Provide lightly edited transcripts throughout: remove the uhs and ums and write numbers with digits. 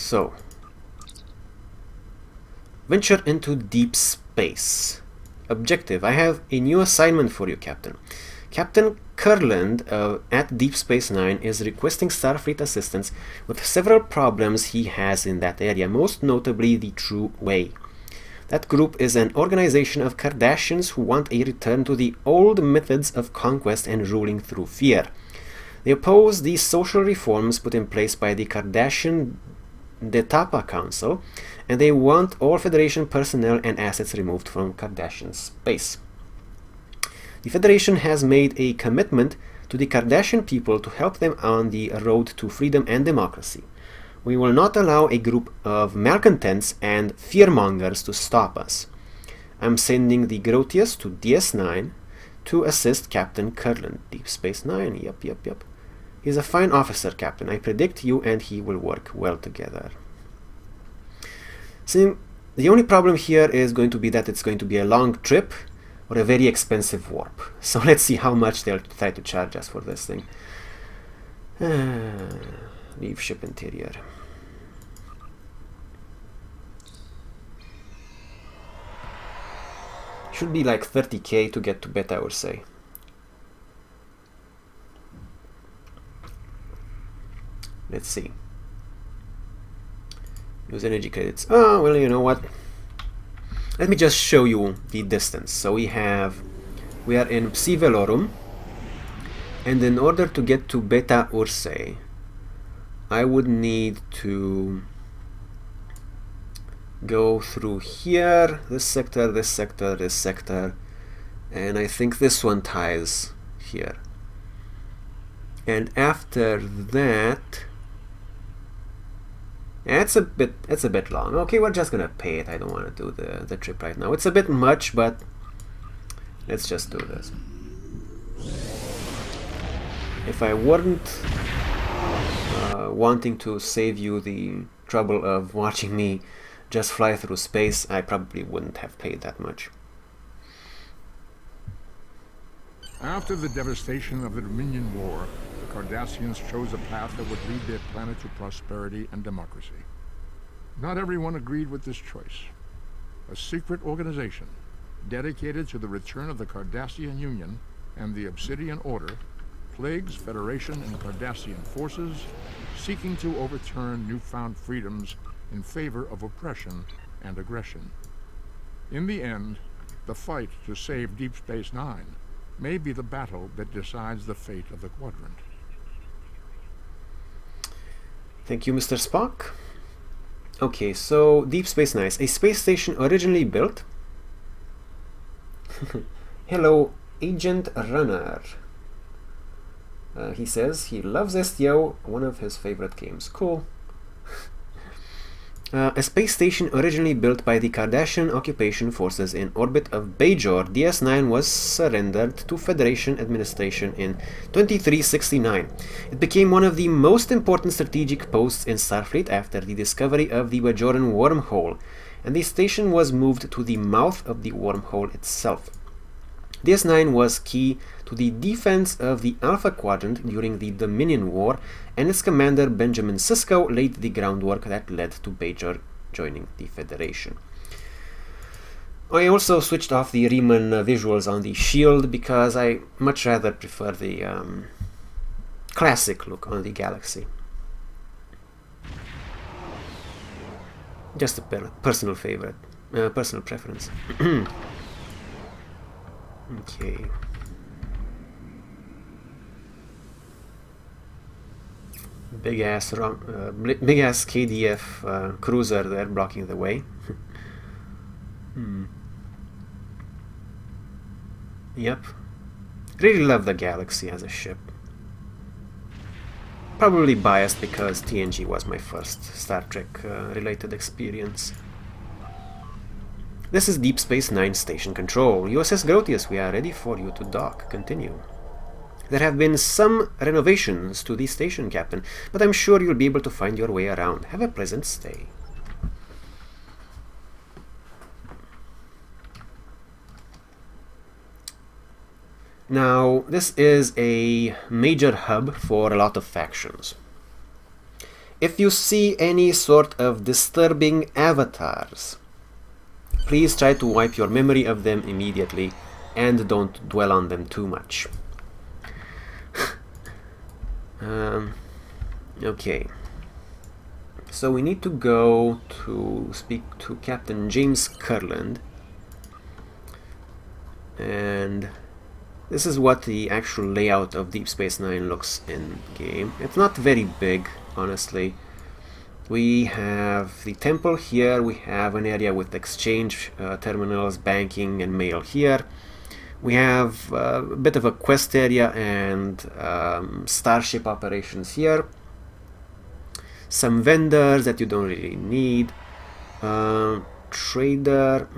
So, venture into deep space. Objective: I have a new assignment for you, Captain. Captain Kurland at Deep Space Nine is requesting Starfleet assistance with several problems he has in that area, most notably the True Way. That group is an organization of Cardassians who want a return to the old methods of conquest and ruling through fear. They oppose the social reforms put in place by the Cardassian Detapa Council, and they want all Federation personnel and assets removed from Cardassian space. The Federation has made a commitment to the Cardassian people to help them on the road to freedom and democracy. We will not allow a group of malcontents and fearmongers to stop us. I'm sending the Grotius to DS9 to assist Captain Kurland. Deep Space Nine, yep. He's a fine officer, Captain. I predict you and he will work well together. So, the only problem here is going to be that it's going to be a long trip or a very expensive warp. So let's see how much they'll try to charge us for this thing. Leave ship interior. Should be like 30k to get to Beta Ursay. Let's see. Use energy credits. Oh, well, you know what? Let me just show you the distance. So we are in Psi Velorum, and in order to get to Beta Ursay, I would need to go through here, this sector, this sector, this sector, and I think this one ties here. And after that, it's a bit long. Okay, we're just gonna pay it. I don't want to do the trip right now. It's a bit much, but let's just do this. If I weren't wanting to save you the trouble of watching me just fly through space, I probably wouldn't have paid that much. After the devastation of the Dominion War, the Cardassians chose a path that would lead their planet to prosperity and democracy. Not everyone agreed with this choice. A secret organization dedicated to the return of the Cardassian Union and the Obsidian Order plagues Federation and Cardassian forces, seeking to overturn newfound freedoms in favor of oppression and aggression. In the end, the fight to save Deep Space Nine may be the battle that decides the fate of the quadrant. Thank you, Mr. Spock. Okay, so Deep Space Nine, a space station originally built. Hello, Agent Runner. He says he loves STO, one of his favorite games. Cool. A space station originally built by the Cardassian occupation forces in orbit of Bajor, DS9 was surrendered to Federation administration in 2369. It became one of the most important strategic posts in Starfleet after the discovery of the Bajoran wormhole, and the station was moved to the mouth of the wormhole itself. DS9 was key to the defense of the Alpha Quadrant during the Dominion War, and its commander Benjamin Sisko laid the groundwork that led to Bajor joining the Federation. I also switched off the Riemann visuals on the shield because I much rather prefer the classic look on the Galaxy. Just a personal favorite, personal preference. Okay. Big ass KDF cruiser there blocking the way. Yep. Really love the Galaxy as a ship. Probably biased because TNG was my first Star Trek related experience. This is Deep Space Nine Station Control. USS Grotius, we are ready for you to dock. Continue. There have been some renovations to the station, Captain, but I'm sure you'll be able to find your way around. Have a pleasant stay. Now, this is a major hub for a lot of factions. If you see any sort of disturbing avatars, please try to wipe your memory of them immediately and don't dwell on them too much. Okay. So we need to go to speak to Captain James Kurland. And this is what the actual layout of Deep Space Nine looks in game. It's not very big, honestly. We have the temple here, we have an area with exchange terminals, banking and mail here. We have a bit of a quest area and starship operations here. Some vendors that you don't really need. Trader,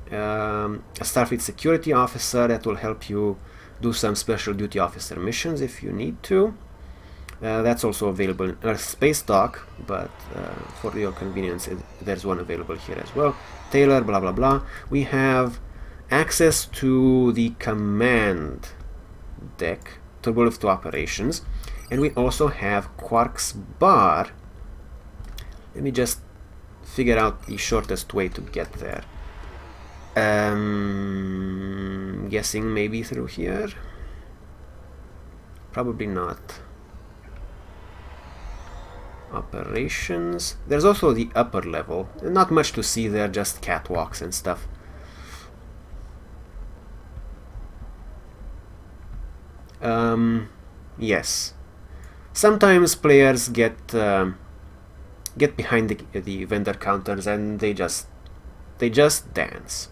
a Starfleet security officer that will help you do some special duty officer missions if you need to. That's also available in Earth Space Dock, but for your convenience there's one available here as well. Taylor, blah blah blah. We have access to the command deck, turbolift to operations, and we also have Quark's bar. Let me just figure out the shortest way to get there. Guessing maybe through here? Probably not. Operations. There's also the upper level. Not much to see there, just catwalks and stuff. Yes. Sometimes players get behind the vendor counters and they just dance.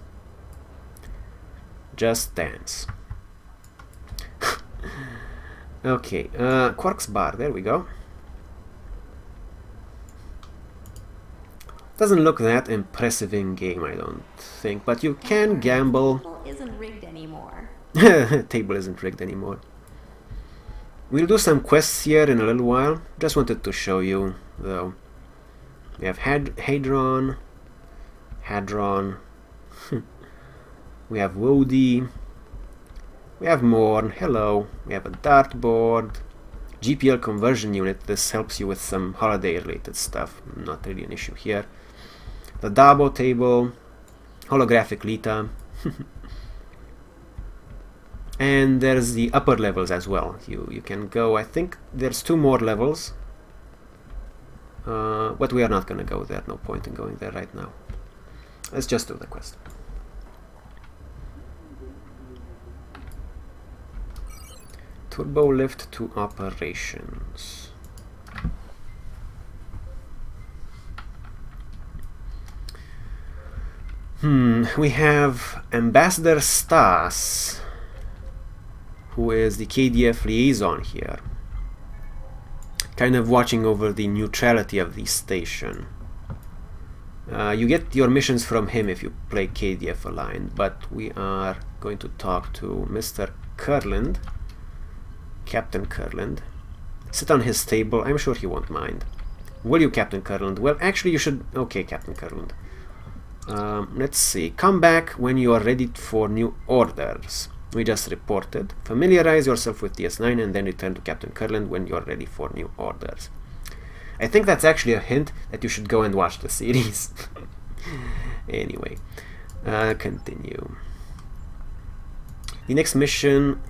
Just dance. Okay, Quark's bar, there we go. Doesn't look that impressive in game, I don't think, but you can gamble. Table isn't rigged anymore. Table isn't rigged anymore. We'll do some quests here in a little while. Just wanted to show you, though. We have Hadron. We have Wody. We have Morn. Hello. We have a dartboard. GPL conversion unit. This helps you with some holiday-related stuff. Not really an issue here. The Dabo table. Holographic Lita. And there's the upper levels as well. You can go, I think there's 2 more levels. But we are not going to go there. No point in going there right now. Let's just do the quest. Turbo lift to operations. We have Ambassador Stas, who is the KDF liaison here, kind of watching over the neutrality of the station. You get your missions from him if you play KDF aligned, but we are going to talk to Mr. Kurland, Captain Kurland. Sit on his table, I'm sure he won't mind. Will you, Captain Kurland? Well, actually you should... Okay, Captain Kurland. Let's see. Come back when you are ready for new orders. We just reported. Familiarize yourself with DS9 and then return to Captain Kurland when you are ready for new orders. I think that's actually a hint that you should go and watch the series. Anyway, continue. The next mission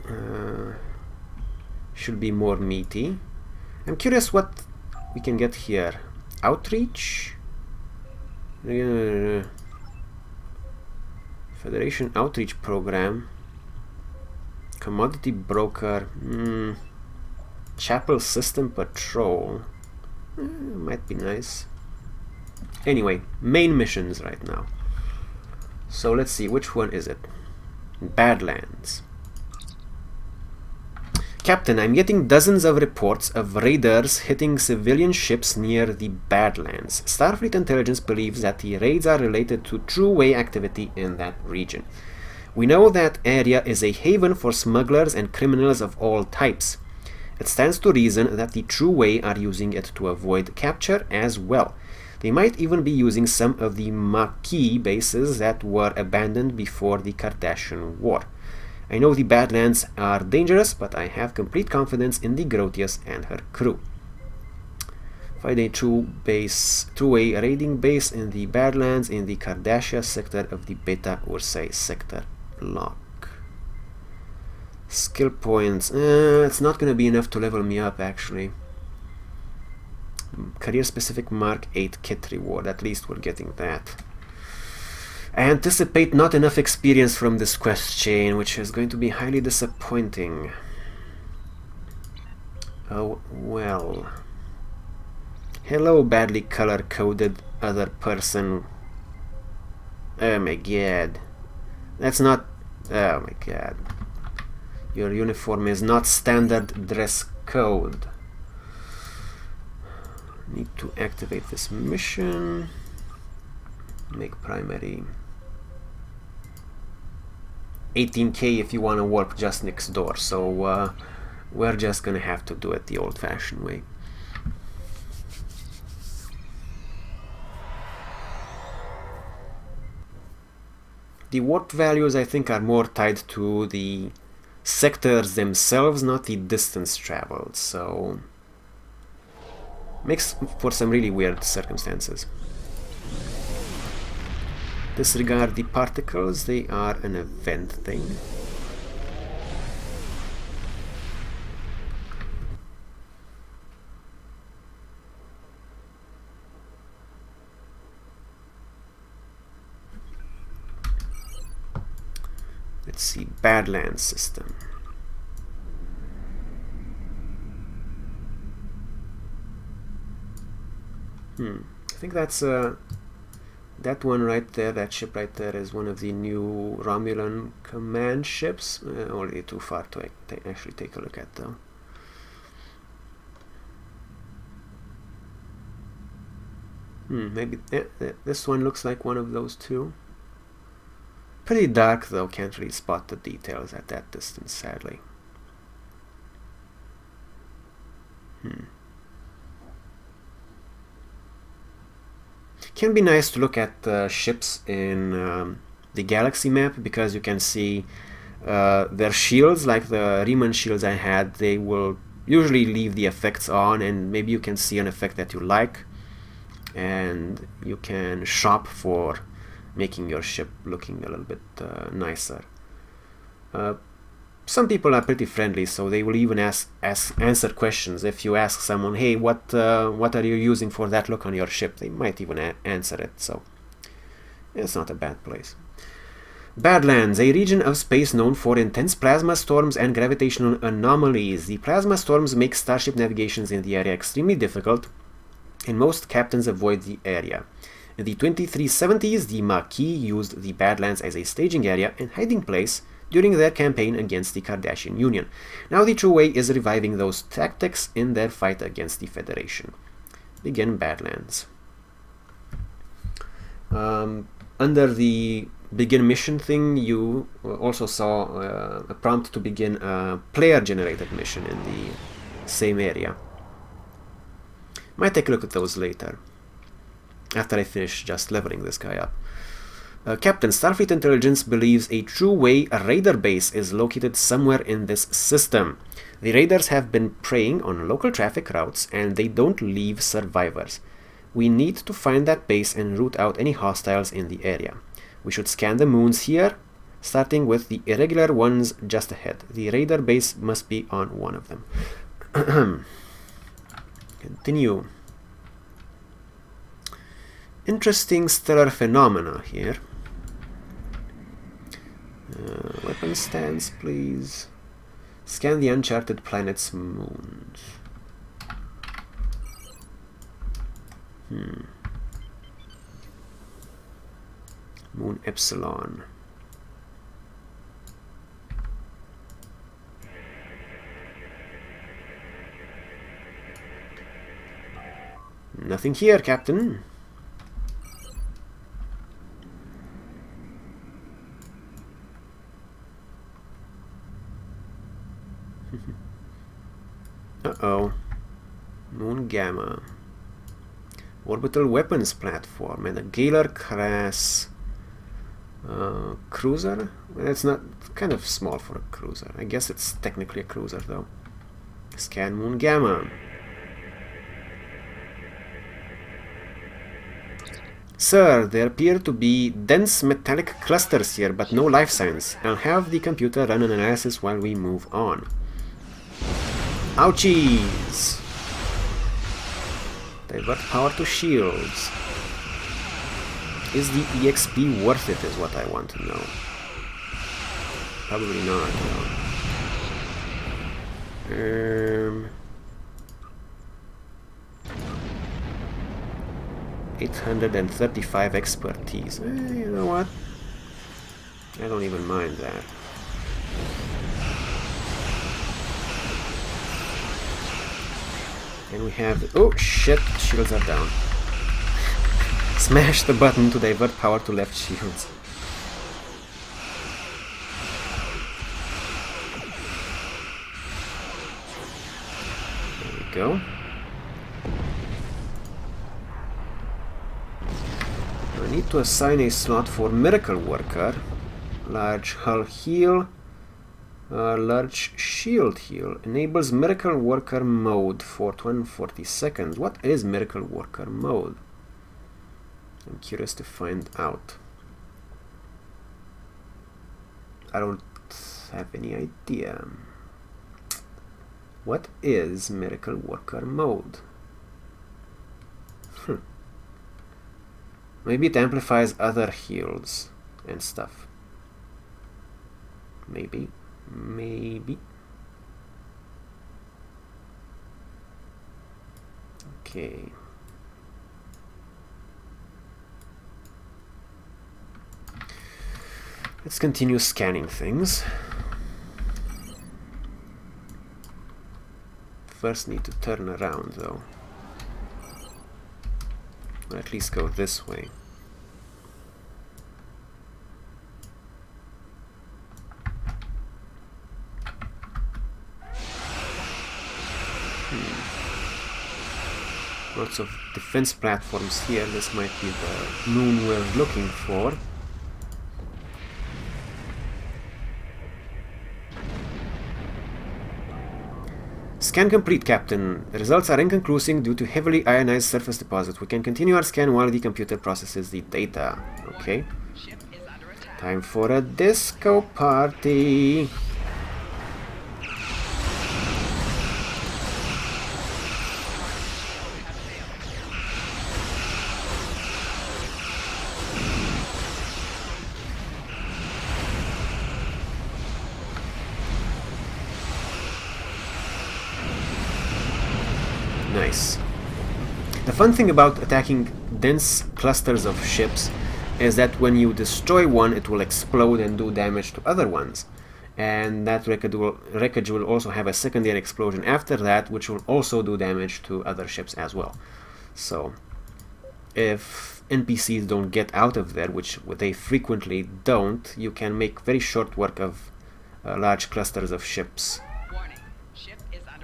should be more meaty. I'm curious what we can get here. Outreach? Federation Outreach Program. Commodity Broker. Chapel System Patrol. Might be nice. Anyway, main missions right now. So let's see, which one is it? Badlands. Captain, I'm getting dozens of reports of raiders hitting civilian ships near the Badlands. Starfleet intelligence believes that the raids are related to True-Way activity in that region. We know that area is a haven for smugglers and criminals of all types. It stands to reason that the True-Way are using it to avoid capture as well. They might even be using some of the Maquis bases that were abandoned before the Cardassian War. I know the Badlands are dangerous, but I have complete confidence in the Grotius and her crew. Find a two-way raiding base in the Badlands in the Cardassia sector of the Beta Ursae sector block. Skill points. It's not gonna be enough to level me up, actually. Career-specific Mark 8 kit reward. At least we're getting that. I anticipate not enough experience from this quest chain, which is going to be highly disappointing. Oh, well. Hello, badly color-coded other person. Oh my god. That's not... Oh my god. Your uniform is not standard dress code. Need to activate this mission. Make primary. 18k if you want to warp just next door, so we're just gonna have to do it the old-fashioned way. The warp values, I think, are more tied to the sectors themselves, not the distance traveled, so makes for some really weird circumstances. Disregard the particles, they are an event thing. Let's see, Badlands system. I think that's that one right there, that ship right there, is one of the new Romulan command ships. Only too far to actually take a look at, though. Maybe this one looks like one of those two. Pretty dark, though, can't really spot the details at that distance, sadly. Can be nice to look at ships in the galaxy map, because you can see their shields, like the Riemann shields I had. They will usually leave the effects on, and maybe you can see an effect that you like, and you can shop for making your ship looking a little bit nicer. Some people are pretty friendly, so they will even answer questions. If you ask someone, hey, what are you using for that look on your ship, they might even answer it, so it's not a bad place. Badlands, a region of space known for intense plasma storms and gravitational anomalies. The plasma storms make starship navigations in the area extremely difficult, and most captains avoid the area. In the 2370s, the Maquis used the Badlands as a staging area and hiding place during their campaign against the Cardassian Union. Now the True Way is reviving those tactics in their fight against the Federation. Begin Badlands. Under the begin mission thing, you also saw a prompt to begin a player-generated mission in the same area. Might take a look at those later, after I finish just leveling this guy up. Captain, Starfleet Intelligence believes a True Way raider base is located somewhere in this system. The raiders have been preying on local traffic routes, and they don't leave survivors. We need to find that base and root out any hostiles in the area. We should scan the moons here, starting with the irregular ones just ahead. The raider base must be on one of them. Continue. Interesting stellar phenomena here. Weapon stance, please. Scan the uncharted planet's moons. Moon Epsilon. Nothing here, Captain. Uh-oh. Moon Gamma. Orbital weapons platform and a Gaylor-class cruiser? Well, it's not, kind of small for a cruiser. I guess it's technically a cruiser, though. Scan Moon Gamma. Sir, there appear to be dense metallic clusters here, but no life signs. I'll have the computer run an analysis while we move on. Ouchies! Divert power to shields. Is the EXP worth it, is what I want to know. Probably not, though. 835 expertise. You know what? I don't even mind that. And we have... oh shit! Shields are down. Smash the button to divert power to left shields. There we go. I need to assign a slot for Miracle Worker. Large hull heal. Large shield heal. Enables Miracle Worker mode for 240 seconds. What is Miracle Worker mode? I'm curious to find out. I don't have any idea. What is Miracle Worker mode? Maybe it amplifies other heals and stuff. Maybe. Maybe. Okay. Let's continue scanning things. First need to turn around though. Or at least go this way. Lots of defense platforms here. This might be the moon we're looking for. Scan complete, Captain. The results are inconclusive due to heavily ionized surface deposit. We can continue our scan while the computer processes the data. Okay. Time for a disco party. Nice. The fun thing about attacking dense clusters of ships is that when you destroy one, it will explode and do damage to other ones. And that wreckage will also have a secondary explosion after that, which will also do damage to other ships as well. So, if NPCs don't get out of there, which they frequently don't, you can make very short work of large clusters of ships.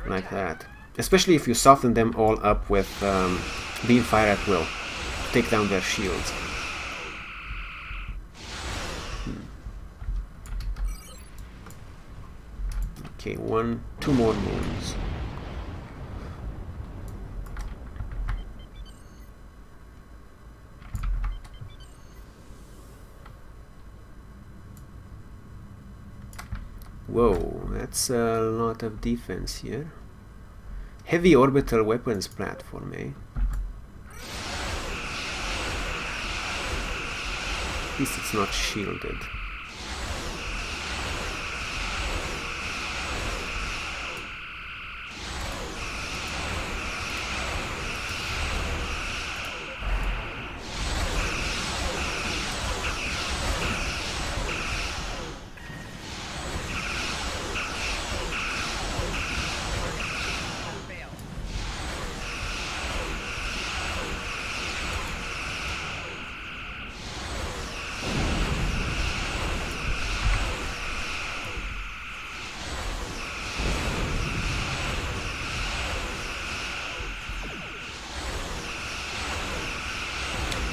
Like that. Especially if you soften them all up with beam fire at will. Take down their shields. Okay, two more moons. Whoa, that's a lot of defense here. Heavy orbital weapons platform, eh? At least it's not shielded.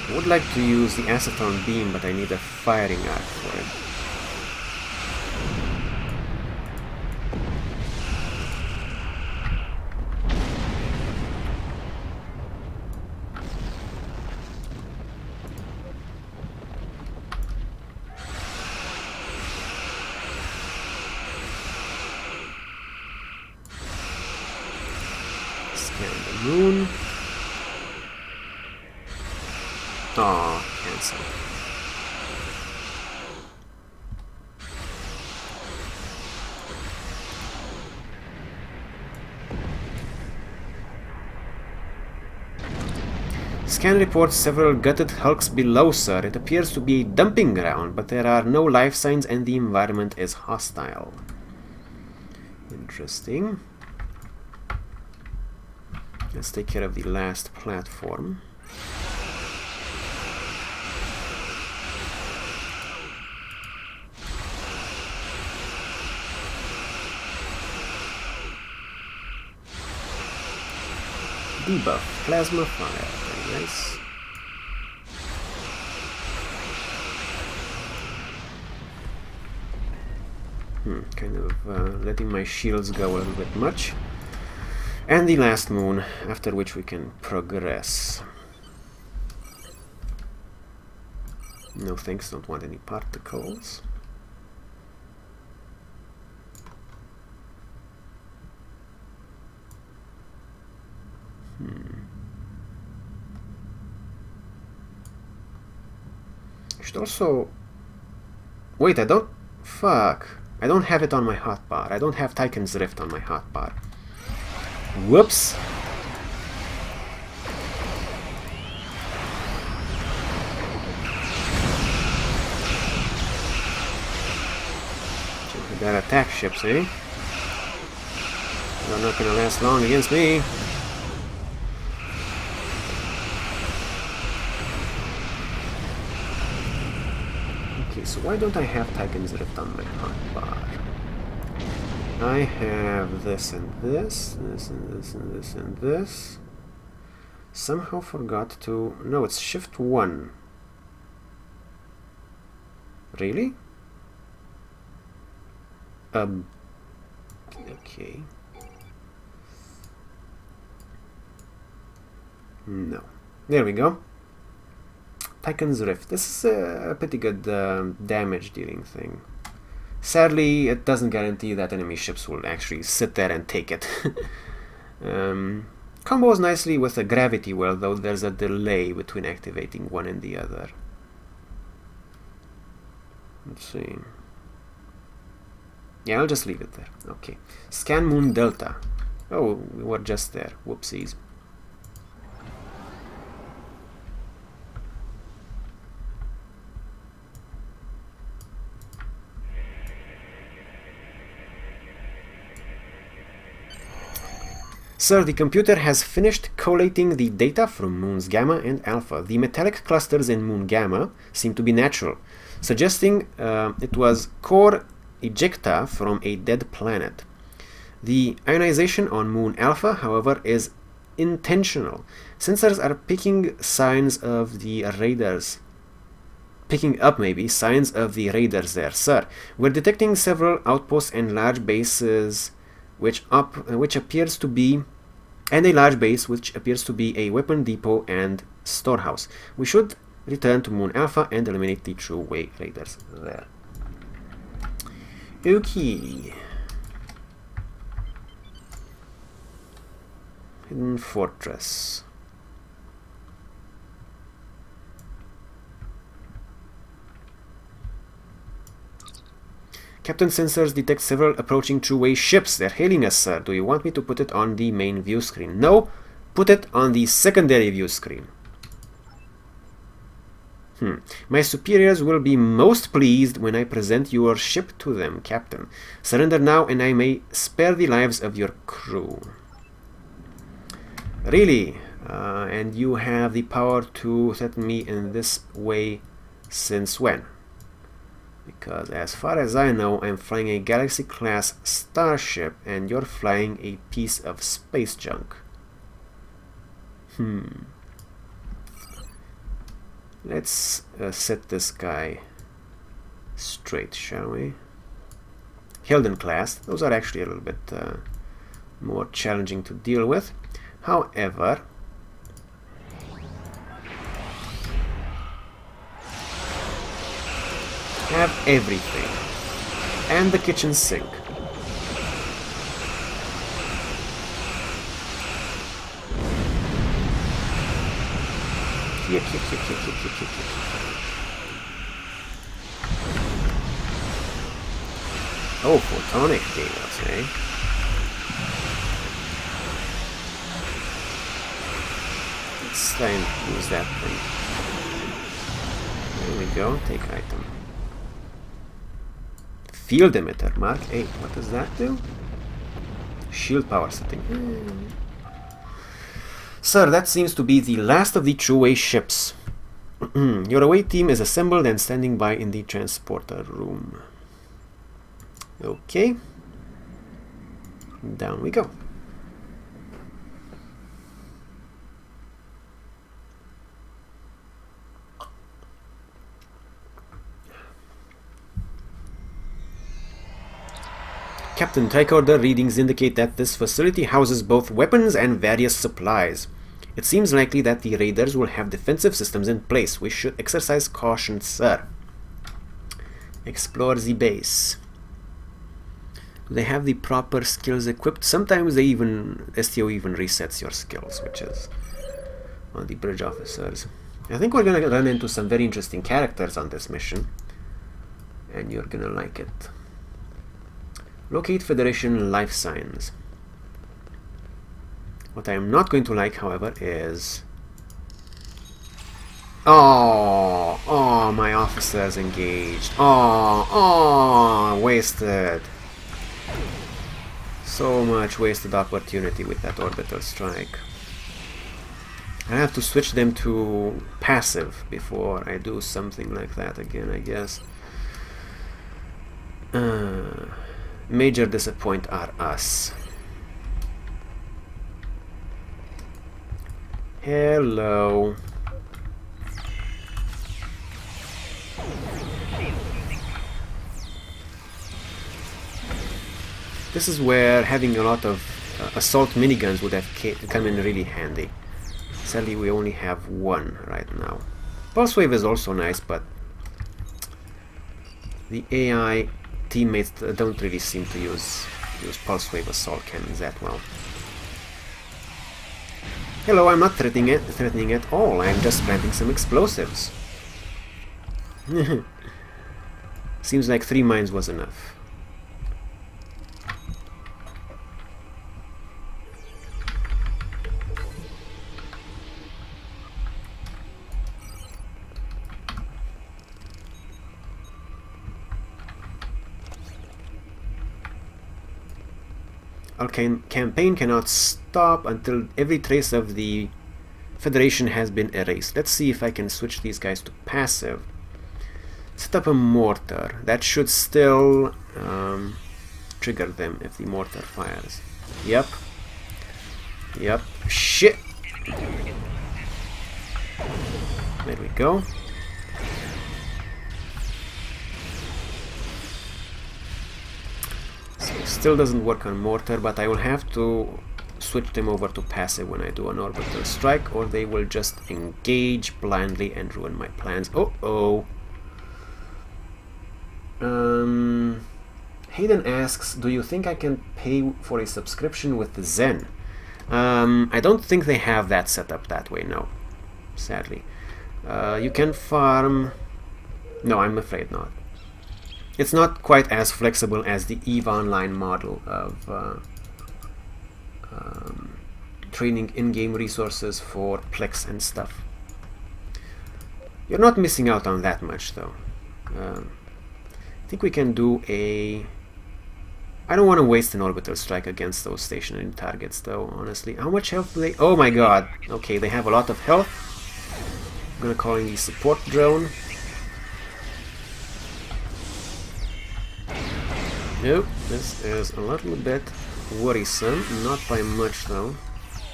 I would like to use the acetone beam, but I need a firing arc for it. Scan the moon. Oh, cancel. Scan reports several gutted hulks below, sir. It appears to be a dumping ground, but there are no life signs and the environment is hostile. Interesting. Let's take care of the last platform. Debuff, plasma fire, very nice. Kind of letting my shields go a little bit much. And the last moon, after which we can progress. No thanks, don't want any particles. I should also... Wait, I don't... Fuck. I don't have it on my hotbar. I don't have Tychon's Rift on my hotbar. Whoops. We got attack ships, eh? They're not gonna last long against me. So why don't I have Tychon's Rift on my hotbar? I have this and this, this and this and this and this. Somehow forgot to... No, it's Shift 1. Really? Okay. No. There we go. Tychon's Rift. This is a pretty good damage dealing thing. Sadly, it doesn't guarantee that enemy ships will actually sit there and take it. Combos nicely with a gravity well, though there's a delay between activating one and the other. Let's see. Yeah, I'll just leave it there. Okay. Scan Moon Delta. Oh, we were just there. Whoopsies. Sir, the computer has finished collating the data from moons Gamma and Alpha. The metallic clusters in moon Gamma seem to be natural, suggesting it was core ejecta from a dead planet. The ionization on moon Alpha, however, is intentional. Sensors are picking signs of the raiders. Picking up, maybe, signs of the raiders there, sir. We're detecting several outposts and large bases which appears to be... and a large base which appears to be a weapon depot and storehouse. We should return to Moon Alpha and eliminate the true way raiders there. Okay. Hidden Fortress. Captain Sensors detect several approaching true-way ships. They're hailing us, sir. Do you want me to put it on the main view screen? No, put it on the secondary view screen. My superiors will be most pleased when I present your ship to them, Captain. Surrender now and I may spare the lives of your crew. Really? And you have the power to threaten me in this way since when? Because as far as I know, I'm flying a Galaxy-class starship and you're flying a piece of space junk. Let's set this guy straight, shall we? Hilden class, those are actually a little bit more challenging to deal with. However, have everything and the kitchen sink. Here, here. Oh, photonic cables, eh? Let's try and use that thing. There we go, take item. Field emitter, Mark 8. What does that do? Shield power setting. Sir, that seems to be the last of the two-way ships. Your away team is assembled and standing by in the transporter room. Okay. Down we go. Captain, tricorder readings indicate that this facility houses both weapons and various supplies. It seems likely that the raiders will have defensive systems in place. We should exercise caution, sir. Explore the base. Do they have the proper skills equipped? Sometimes they even, STO even resets your skills, which is on the bridge officers. I think we're gonna run into some very interesting characters on this mission, and you're gonna like it. Locate Federation life signs. What I am not going to like, however, is... Oh, my officers engaged. Wasted. So much wasted opportunity with that orbital strike. I have to switch them to passive before I do something like that again, I guess. Major disappoint are us. Hello. This is where having a lot of assault miniguns would have come in really handy. Sadly, we only have one right now. Pulse wave is also nice, but the AI teammates don't really seem to use pulse wave assault cannons that well. Hello, I'm not threatening at all. I'm just planting some explosives. Seems like 3 mines was enough. Our campaign cannot stop until every trace of the Federation has been erased. Let's see if I can switch these guys to passive. Set up a mortar. That should still trigger them if the mortar fires. Yep. Shit! There we go. Still doesn't work on mortar, but I will have to switch them over to passive when I do an orbital strike, or they will just engage blindly and ruin my plans. Hayden asks, do you think I can pay for a subscription with Zen? I don't think they have that set up that way, no. Sadly. You can farm... No, I'm afraid not. It's not quite as flexible as the EVE Online model of training in-game resources for Plex and stuff. You're not missing out on that much, though. I think we can do a... I don't want to waste an orbital strike against those stationary targets, though, honestly. How much health do they... Oh my god! Okay, they have a lot of health. I'm gonna call in the support drone. Nope, this is a little bit worrisome, not by much though.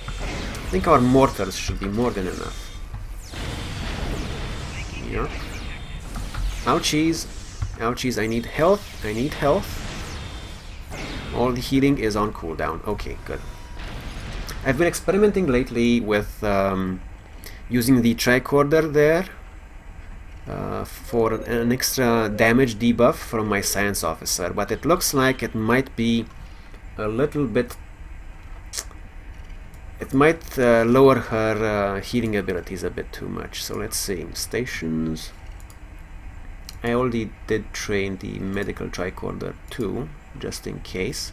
I think our mortars should be more than enough. Yep. Ouchies, ouchies, I need health, All the healing is on cooldown. Okay, good. I've been experimenting lately with using the tricorder there. For an extra damage debuff from my science officer, but it looks like it might be a little bit... It it might lower her healing abilities a bit too much. So let's see. Stations. I already did train the medical tricorder too, just in case.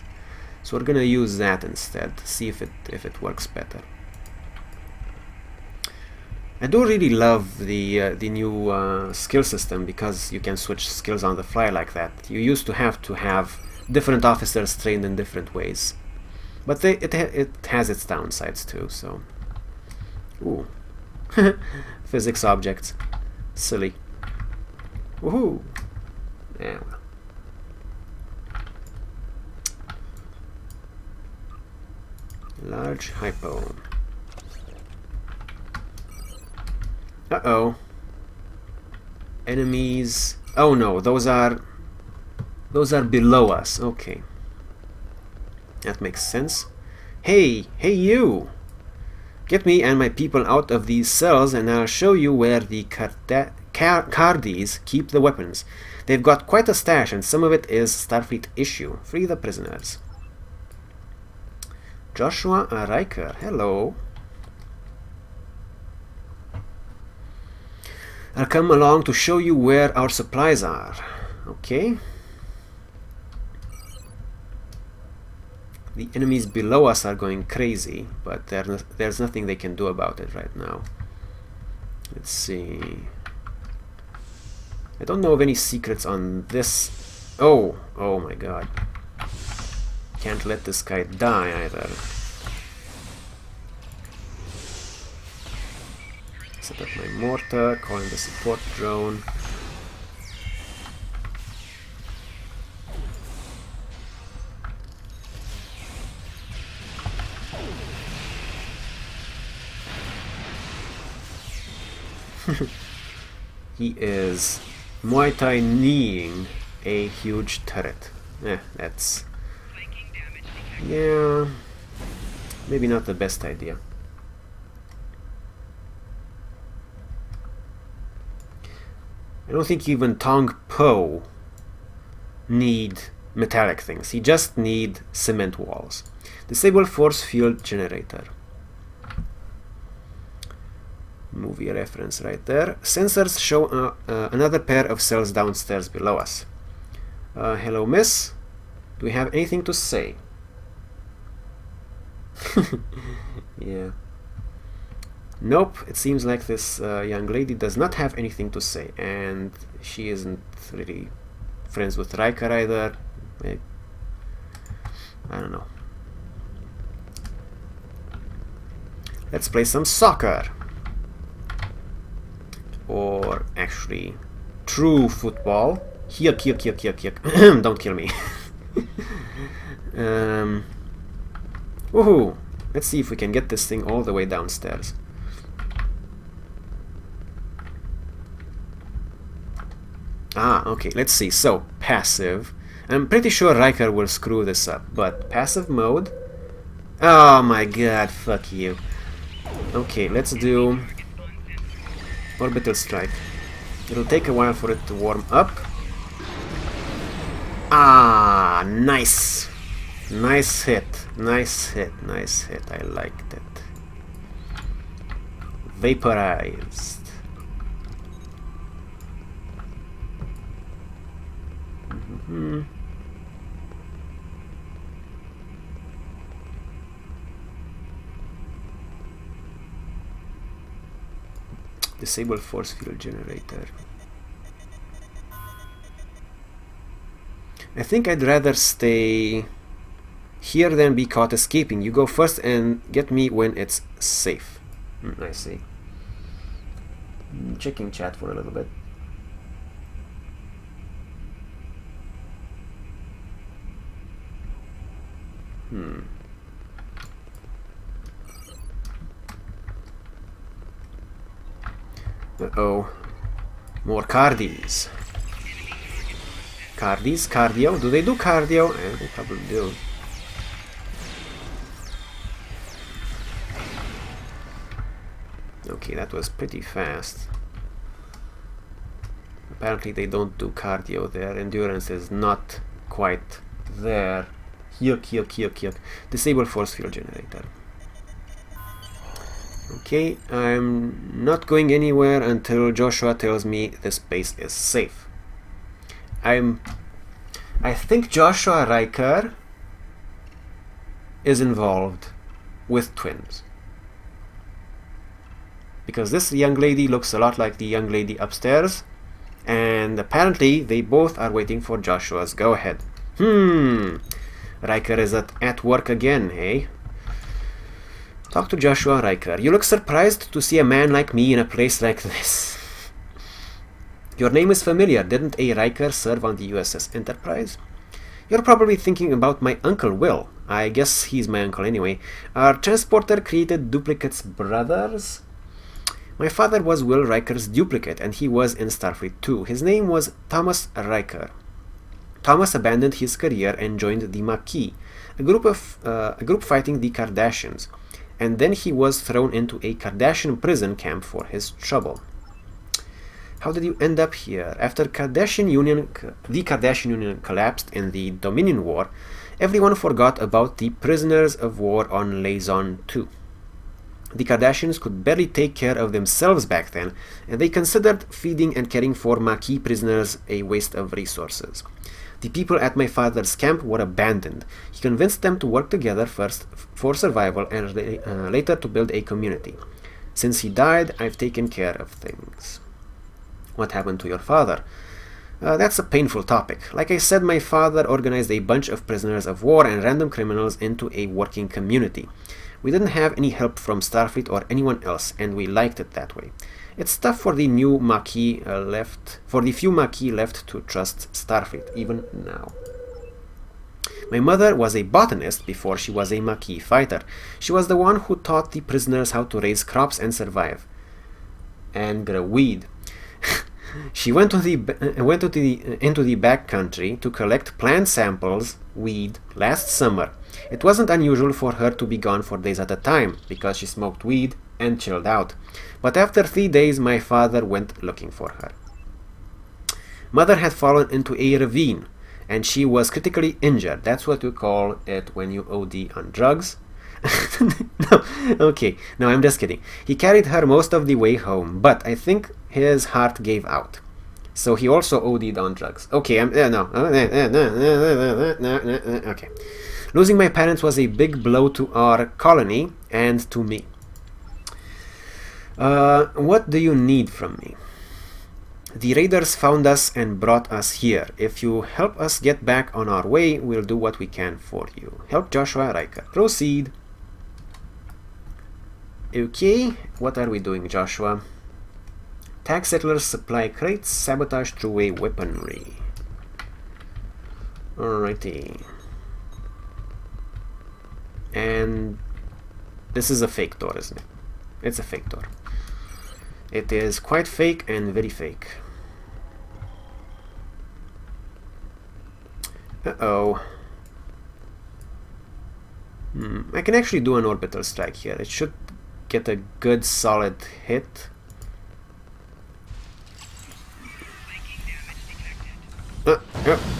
So we're gonna use that instead. See if it works better. I do really love the new skill system, because you can switch skills on the fly like that. You used to have different officers trained in different ways, but it has its downsides too. So, ooh, physics objects, silly. Woohoo! Yeah. Large hypo. Uh-oh. Enemies. Oh no, those are below us. Okay. That makes sense. Hey you! Get me and my people out of these cells and I'll show you where the Cardis keep the weapons. They've got quite a stash and some of it is Starfleet issue. Free the prisoners. Joshua Riker, hello. I'll come along to show you where our supplies are. Okay. The enemies below us are going crazy, but there's nothing they can do about it right now. Let's see. I don't know of any secrets on this. Oh my god. Can't let this guy die either. Set up my mortar, call in the support drone. He is Muay Thai kneeing a huge turret. That's... yeah, maybe not the best idea. I don't think even Tong Po need metallic things. He just need cement walls. Disable force field generator. Movie reference right there. Sensors show another pair of cells downstairs below us. Hello, miss. Do we have anything to say? Yeah. Nope, it seems like this young lady does not have anything to say, and she isn't really friends with Riker either. I don't know. Let's play some soccer. Or actually, true football. Yuck. Don't kill me. Woohoo! Let's see if we can get this thing all the way downstairs. Ah, okay, let's see. So, passive. I'm pretty sure Riker will screw this up, but passive mode? Oh my god, fuck you. Okay, let's do orbital strike. It'll take a while for it to warm up. Ah, nice. Nice hit. I liked it. Vaporized. Disable force field generator. I think I'd rather stay here than be caught escaping. You go first and get me when it's safe. I see. Checking chat for a little bit. Uh-oh. More Cardis. Cardis? Cardio? Do they do cardio? They probably do. Okay, that was pretty fast. Apparently they don't do cardio. Their endurance is not quite there. Yuck. Disable force field generator. Okay, I'm not going anywhere until Joshua tells me this base is safe. I think Joshua Riker is involved with twins. Because this young lady looks a lot like the young lady upstairs, and apparently they both are waiting for Joshua's go-ahead. Riker is at work again, eh? Talk to Joshua Riker. You look surprised to see a man like me in a place like this. Your name is familiar. Didn't a Riker serve on the USS Enterprise? You're probably thinking about my Uncle Will. I guess he's my uncle anyway. Our transporter created duplicates brothers? My father was Will Riker's duplicate, and he was in Starfleet too. His name was Thomas Riker. Thomas abandoned his career and joined the Maquis, a group fighting the Cardassians, and then he was thrown into a Cardassian prison camp for his trouble. How did you end up here? After the Cardassian Union collapsed in the Dominion War, everyone forgot about the prisoners of war on Liaison 2. The Cardassians could barely take care of themselves back then, and they considered feeding and caring for Maquis prisoners a waste of resources. The people at my father's camp were abandoned. He convinced them to work together first for survival and later to build a community. Since he died, I've taken care of things. What happened to your father? That's a painful topic. Like I said, my father organized a bunch of prisoners of war and random criminals into a working community. We didn't have any help from Starfleet or anyone else, and we liked it that way. It's tough for the few Maquis left to trust Starfleet, even now. My mother was a botanist before she was a Maquis fighter. She was the one who taught the prisoners how to raise crops and survive. And grow weed. She went into the back country to collect plant samples, weed, last summer. It wasn't unusual for her to be gone for days at a time, because she smoked weed and chilled out. But after 3 days, my father went looking for her. Mother had fallen into a ravine, and she was critically injured. That's what you call it when you OD on drugs. No, okay, no, I'm just kidding. He carried her most of the way home, but I think his heart gave out. So he also OD'd on drugs. Okay, okay. Losing my parents was a big blow to our colony and to me. What do you need from me? The raiders found us and brought us here. If you help us get back on our way, we'll do what we can for you. Help Joshua Riker. Proceed. Okay, what are we doing, Joshua? Tax settlers supply crates, sabotage through weaponry. Alrighty. And this is a fake door, isn't it? It's a fake door. It is quite fake and very fake. Uh-oh. I can actually do an orbital strike here. It should get a good solid hit.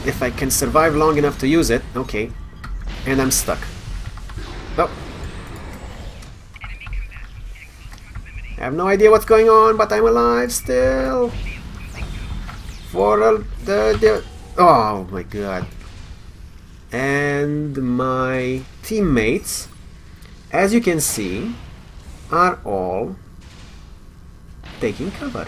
If I can survive long enough to use it, okay. And I'm stuck. Oh. I have no idea what's going on, but I'm alive still. Oh my god. And my teammates, as you can see, are all taking cover.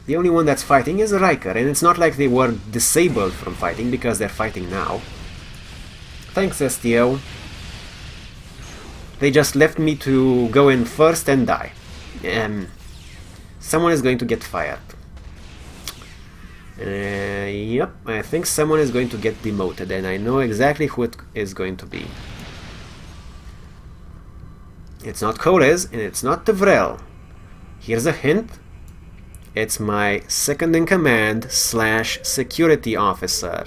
The only one that's fighting is Riker, and it's not like they were disabled from fighting, because they're fighting now. Thanks, STO. They just left me to go in first and die. Someone is going to get fired. Yep, I think someone is going to get demoted, and I know exactly who it is going to be. It's not Koles, and it's not Tevrel. Here's a hint. It's my second-in-command / security officer.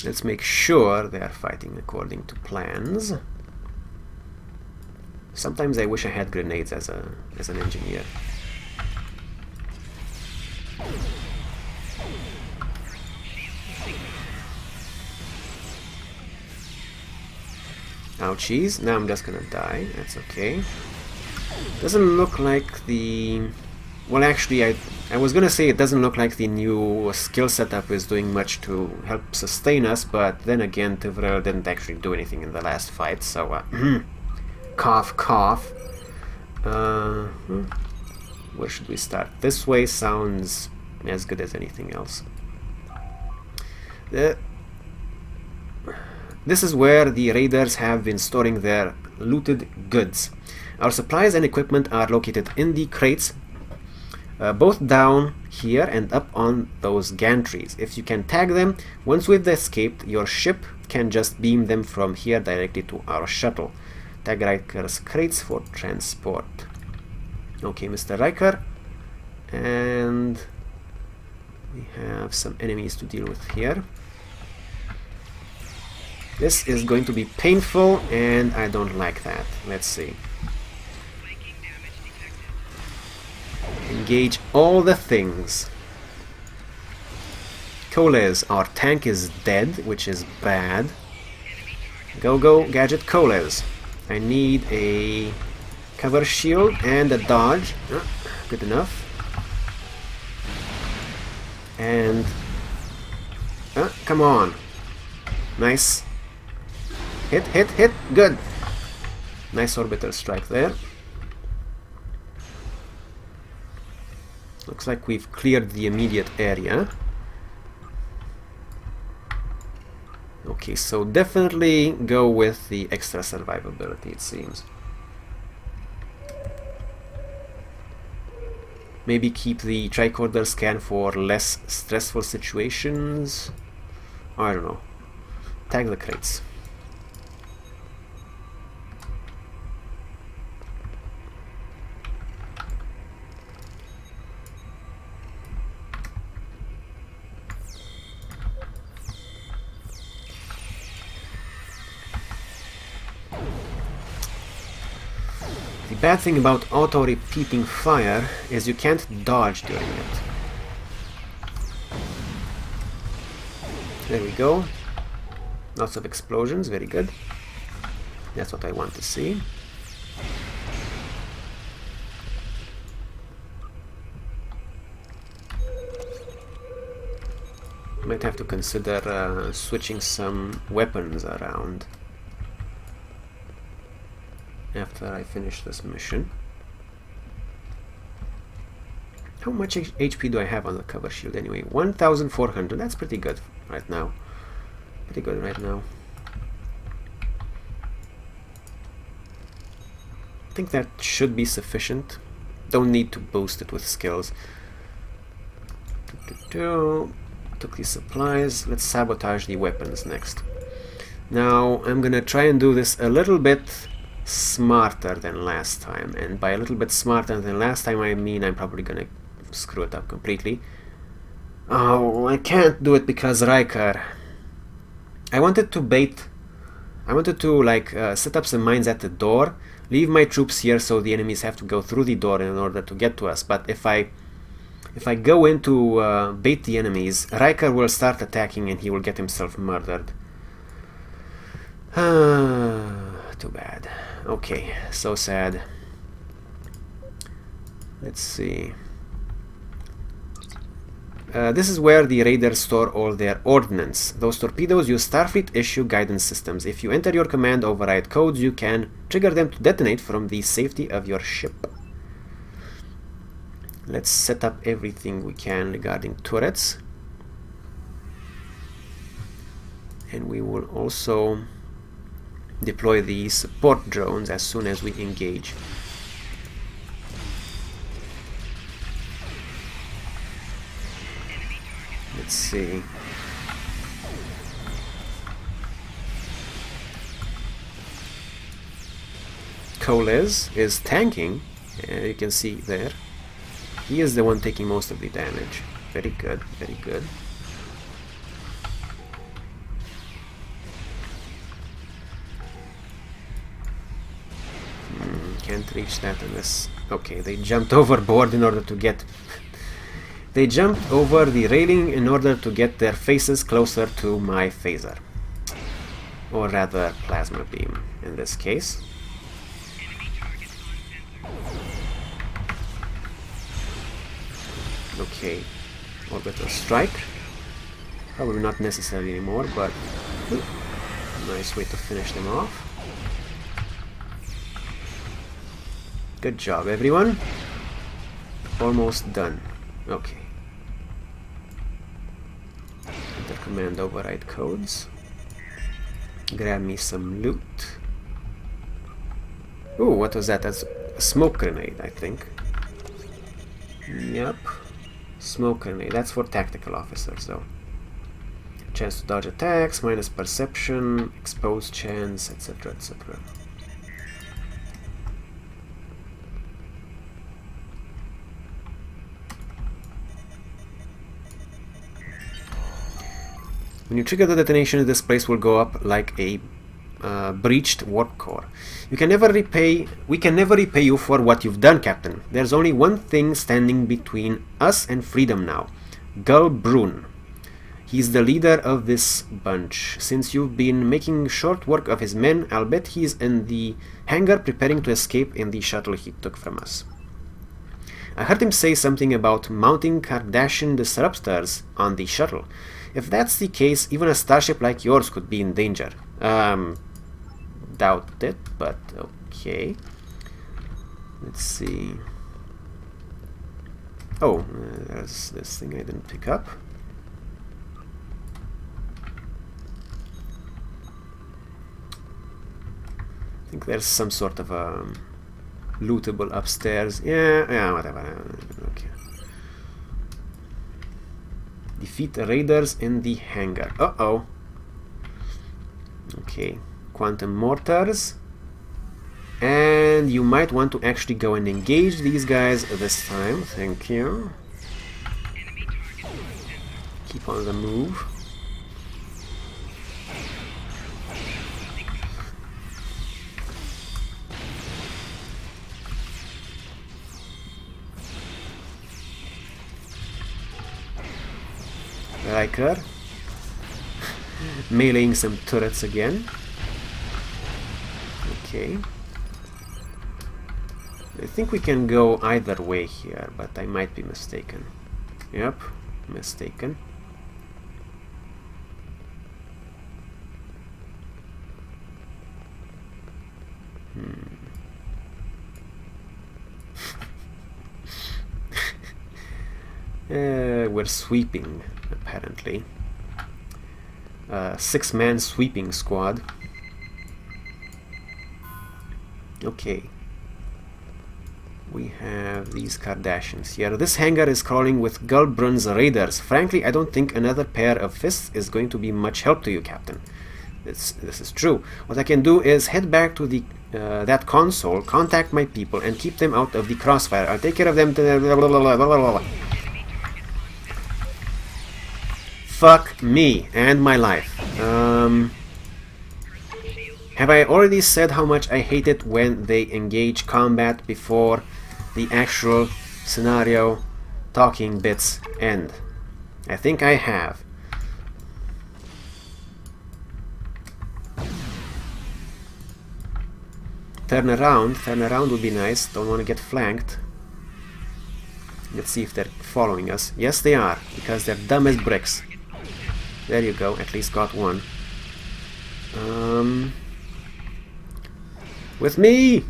Let's make sure they are fighting according to plans. Sometimes I wish I had grenades as an engineer. Ouchies. Now I'm just gonna die. That's okay. Doesn't look like the... Well, actually, I was gonna say it doesn't look like the new skill setup is doing much to help sustain us, but then again, Tivril didn't actually do anything in the last fight, so... cough, cough. Where should we start? This way sounds as good as anything else. This is where the raiders have been storing their looted goods. Our supplies and equipment are located in the crates, both down here and up on those gantries. If you can tag them, once we've escaped, your ship can just beam them from here directly to our shuttle. Tag Riker's crates for transport. Okay, Mr. Riker. And we have some enemies to deal with here. This is going to be painful, and I don't like that. Let's see. Engage all the things. Coles, our tank is dead, which is bad. Go, Gadget Coles. I need a cover shield and a dodge. Good enough. And... come on. Nice. Hit, hit, hit. Good. Nice orbital strike there. Looks like we've cleared the immediate area. Okay, so definitely go with the extra survivability, it seems. Maybe keep the tricorder scan for less stressful situations. I don't know. Tag the crates. The bad thing about auto-repeating fire is you can't dodge during it. There we go. Lots of explosions, very good. That's what I want to see. Might have to consider switching some weapons around after I finish this mission. How much HP do I have on the cover shield anyway? 1400. That's pretty good right now. Pretty good right now. I think that should be sufficient. Don't need to boost it with skills. Took these supplies. Let's sabotage the weapons next. Now I'm gonna try and do this a little bit smarter than last time, and by a little bit smarter than last time I mean I'm probably gonna screw it up completely. Oh, I can't do it because Riker. I wanted to like set up some mines at the door, leave my troops here so the enemies have to go through the door in order to get to us, but if I go in to bait the enemies, Riker will start attacking and he will get himself murdered. Too bad. Okay, so sad. Let's see. This is where the raiders store all their ordnance. Those torpedoes use Starfleet issue guidance systems. If you enter your command override codes, you can trigger them to detonate from the safety of your ship. Let's set up everything we can regarding turrets. And we will also deploy the support drones as soon as we engage. Let's see. Coles is tanking, you can see there. He is the one taking most of the damage. Very good, very good. Can't reach that unless... Okay, they jumped overboard in order to get... They jumped over the railing in order to get their faces closer to my phaser. Or rather, plasma beam. in this case. Okay, orbital strike. Probably not necessary anymore, but nice way to finish them off. Good job, everyone. Almost done. Okay. Enter command override codes. Grab me some loot. Ooh, what was that? That's a smoke grenade, I think. Yep. Smoke grenade. That's for tactical officers, though. Chance to dodge attacks, minus perception, exposed chance, etc., etc. When you trigger the detonation, this place will go up like a breached warp core. We can never repay you for what you've done, Captain. There's only one thing standing between us and freedom now. Goblin. He's the leader of this bunch. Since you've been making short work of his men, I'll bet he's in the hangar preparing to escape in the shuttle he took from us. I heard him say something about mounting Cardassian disruptors on the shuttle. If that's the case, even a starship like yours could be in danger. Doubt it, but okay. Let's see. Oh, there's this thing I didn't pick up. I think there's some sort of lootable upstairs. Yeah, whatever. Okay. Defeat the raiders in the hangar. Uh-oh. Okay. Quantum mortars. And you might want to actually go and engage these guys this time. Thank you. Keep on the move. Riker. Meleeing some turrets again. Okay. I think we can go either way here, but I might be mistaken. Yep, mistaken. We're sweeping, apparently. 6-man sweeping squad. Okay. We have these Cardassians here. This hangar is crawling with Gulbrun's raiders. Frankly, I don't think another pair of fists is going to be much help to you, Captain. This is true. What I can do is head back to the that console, contact my people, and keep them out of the crossfire. I'll take care of them. Fuck me and my life. Have I already said how much I hate it when they engage combat before the actual scenario talking bits end? I think I have. Turn around would be nice. Don't want to get flanked. Let's see if they're following us. Yes, they are, because they're dumb as bricks. There you go, at least got one. With me!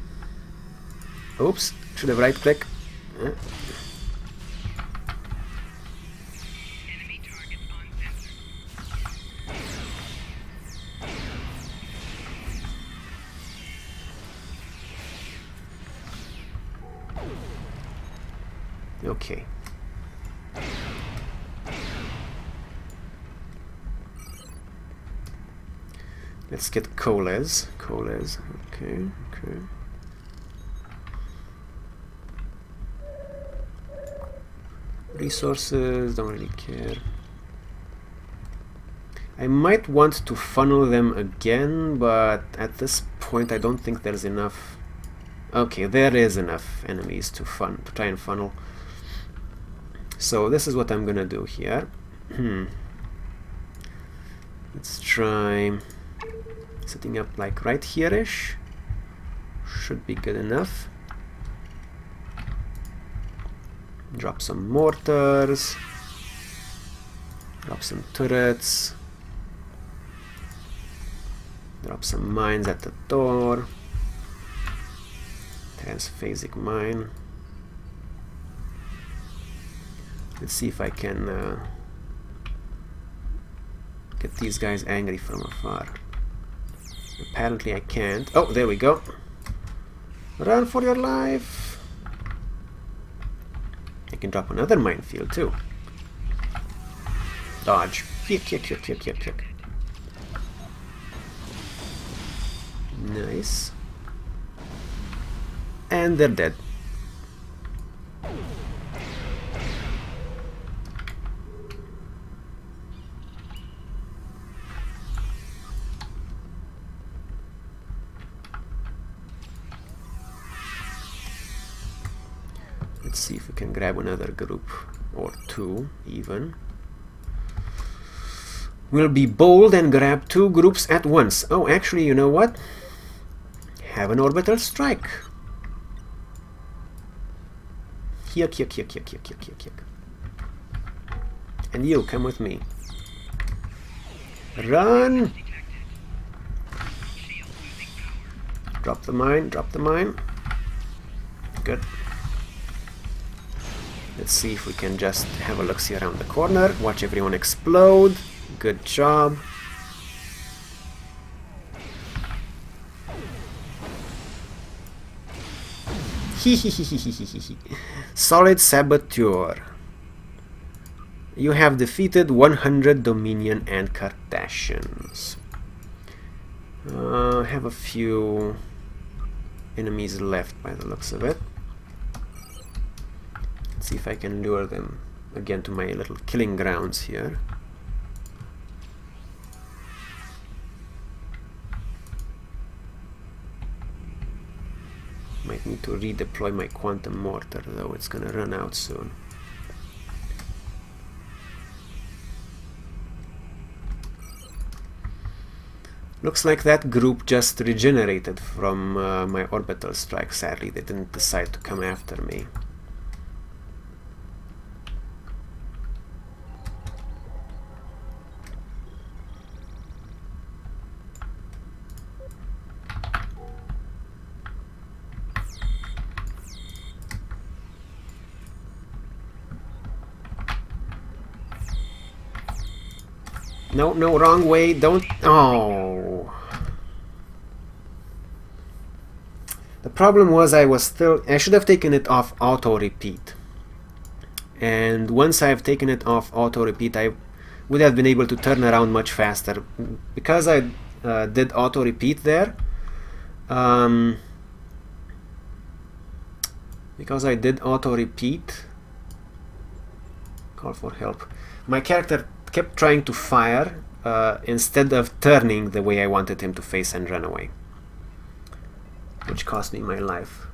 Oops, should have right click. Okay. Let's get colas. Okay. Resources, don't really care. I might want to funnel them again, but at this point I don't think there's enough. Okay, there is enough enemies to try and funnel. So this is what I'm gonna do here. Let's try Setting up like right here-ish. Should be good enough. Drop some mortars. Drop some turrets. Drop some mines at the door. Transphasic mine. Let's see if I can get these guys angry from afar. Apparently I can't. Oh, there we go. Run for your life. I can drop another minefield too. Dodge. Yuck. Nice. And they're dead. Let's see if we can grab another group or two even. We'll be bold and grab 2 groups at once. Oh, actually, you know what? Have an orbital strike. Yuck. And you, come with me. Run! Drop the mine. Good. Let's see if we can just have a look-see around the corner. Watch everyone explode. Good job. Solid Saboteur. You have defeated 100 Dominion and Cardassians. Have a few enemies left by the looks of it. Let's see if I can lure them again to my little killing grounds here. Might need to redeploy my quantum mortar though, it's gonna run out soon. Looks like that group just regenerated from my orbital strike. Sadly, they didn't decide to come after me. No, wrong way, don't... Oh! The problem was I should have taken it off auto-repeat. And once I've taken it off auto-repeat, I would have been able to turn around much faster. Because I did auto-repeat there, call for help. My character kept trying to fire instead of turning the way I wanted him to face and run away, which cost me my life.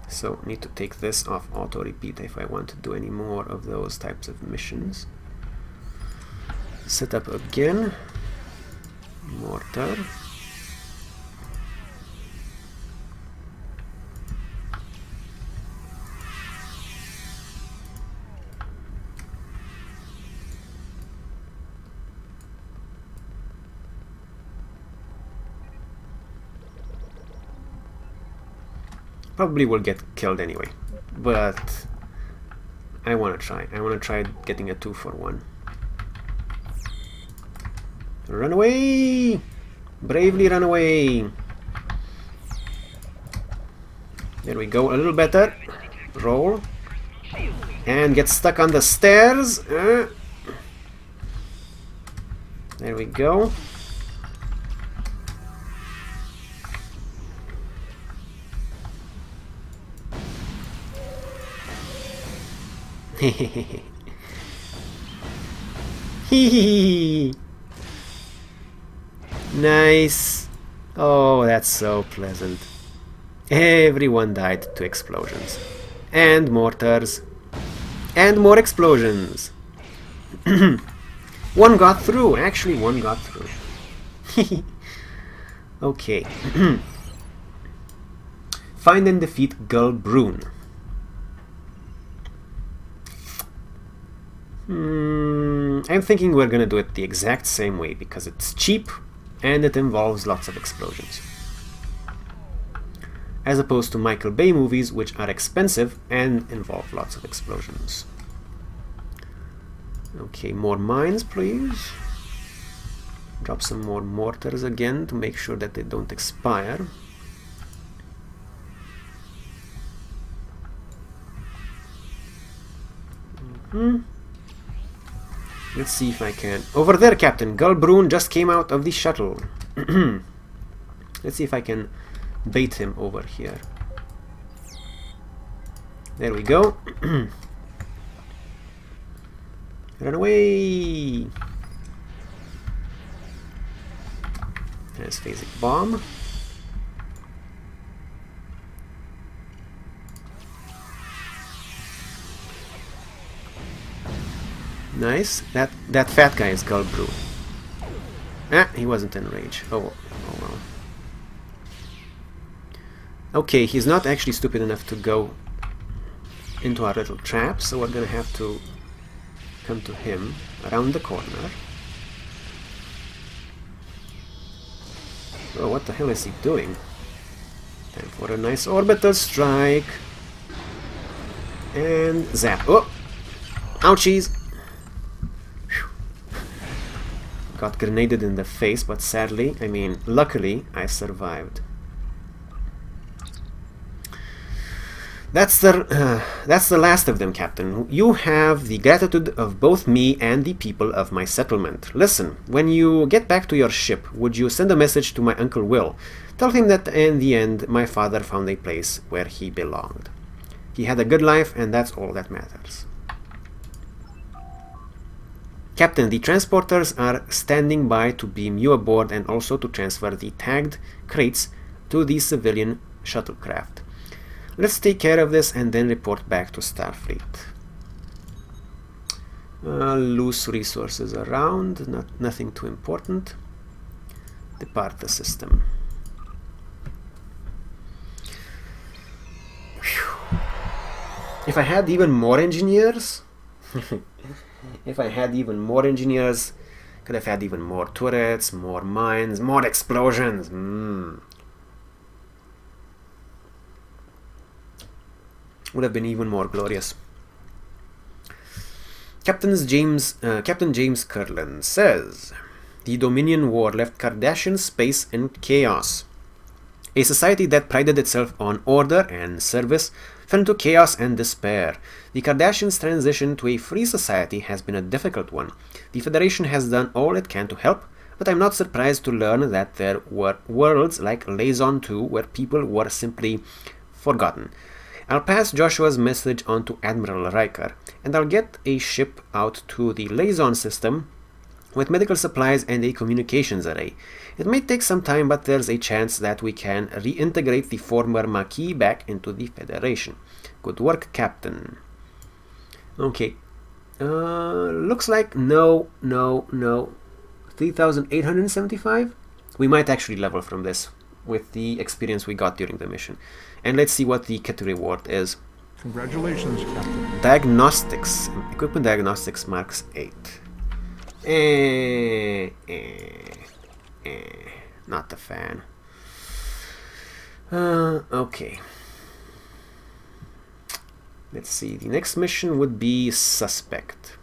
So need to take this off auto repeat if I want to do any more of those types of missions. Set up again. Mortar. Probably will get killed anyway, but I want to try. I want to try getting a 2-for-1. Run away! Bravely run away! There we go, a little better. Roll. And get stuck on the stairs. There we go. Nice. Oh, that's so pleasant. Everyone died to explosions and mortars. And more explosions. One got through. Actually, one got through. Okay. Find and defeat Goblin. I'm thinking we're gonna do it the exact same way because it's cheap and it involves lots of explosions. As opposed to Michael Bay movies, which are expensive and involve lots of explosions. Okay, more mines, please. Drop some more mortars again to make sure that they don't expire. Let's see if I can. Over there, Captain. Goblin just came out of the shuttle. Let's see if I can bait him over here. There we go. Run away! There's phasic bomb. Nice. That fat guy is Goblin. Ah, he wasn't in rage. Oh well. Okay, he's not actually stupid enough to go into our little trap, so we're gonna have to come to him around the corner. Oh, what the hell is he doing? Time for a nice orbital strike. And zap. Oh! Ouchies! Got grenaded in the face, but sadly, luckily, I survived. That's the last of them, Captain. You have the gratitude of both me and the people of my settlement. Listen, when you get back to your ship, would you send a message to my Uncle Will? Tell him that in the end, my father found a place where he belonged. He had a good life, and that's all that matters. Captain, the transporters are standing by to beam you aboard and also to transfer the tagged crates to the civilian shuttlecraft. Let's take care of this and then report back to Starfleet. Loose resources around, nothing too important. Depart the system. Whew. If I had even more engineers, could have had even more turrets, more mines, more explosions. Would have been even more glorious. Captain James Curlin says, the Dominion War left Cardassian space in chaos. A society that prided itself on order and service fell into chaos and despair. The Cardassians' transition to a free society has been a difficult one. The Federation has done all it can to help, but I'm not surprised to learn that there were worlds like Liaison 2 where people were simply forgotten. I'll pass Joshua's message on to Admiral Riker, and I'll get a ship out to the Liaison system with medical supplies and a communications array. It may take some time, but there's a chance that we can reintegrate the former Maquis back into the Federation. Good work, Captain. Okay. Looks like no. 3,875? We might actually level from this with the experience we got during the mission. And let's see what the kit reward is. Congratulations, Captain. Diagnostics. Equipment diagnostics marks 8. Not a fan. Okay. Let's see. The next mission would be Suspect.